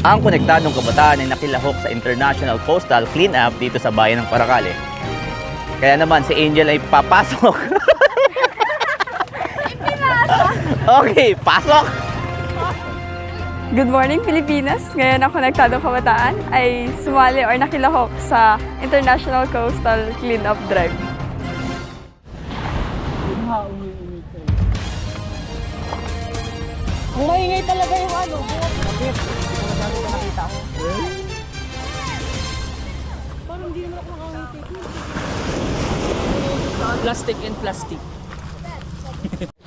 Ang konektadong kabataan ay nakilahok sa International Coastal Cleanup dito sa bayan ng Paracale. Kaya naman si Angel ay papasok. Okay, pasok! Good morning, Pilipinas! Ngayon ang Konektadong Kabataan ay sumali or nakilahok sa International Coastal Cleanup Drive. Ang maingay talaga yung ano, bakit? Hindi ko nakita ko. Parang hindi naman ako nakakita. Plastic and plastic.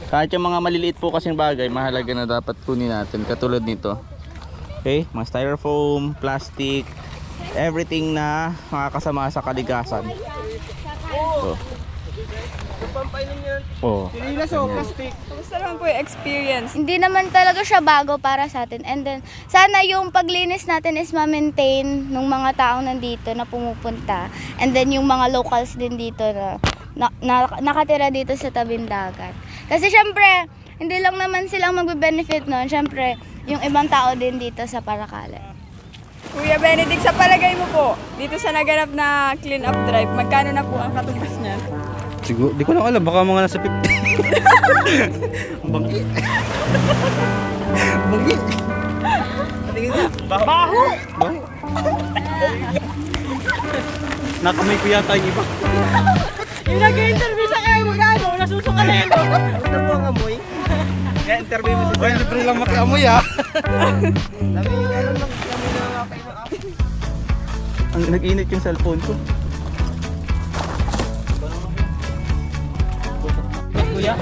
Kahit yung mga maliliit po kasing bagay, mahalaga na dapat kunin natin. Katulad nito. Okay, mga styrofoam, plastic, everything na makakasama sa kalikasan. So. Oh. Plastic. Gusto naman po yung experience. Hindi naman talaga siya bago para sa atin. And then, sana yung paglinis natin is ma-maintain ng mga taong nandito na pumupunta. And then, yung mga locals din dito na nakatira dito sa tabing dagat. Kasi syempre, hindi lang naman silang magbe-benefit nun. Syempre, yung ibang tao din dito sa Paracale. Kuya Benedict, sa palagay mo po, dito sa naganap na clean-up drive, magkano na po ang katumbas niya? Siguro, di ko lang alam, baka mga nasa 50. Banggi. Banggi. Patingin nga. Baho! Baho. Nakamay ko yata yung iba. Yung nag-interview sa kayo, magkano? Nasusuka na ito. Ano po ang amoy? Kaya interview mo si Well, libre lang makiamoy ah. Dami yung ano lang, dami na nakakain ng amoy. Ang nag-init yung cellphone ko. Kuya?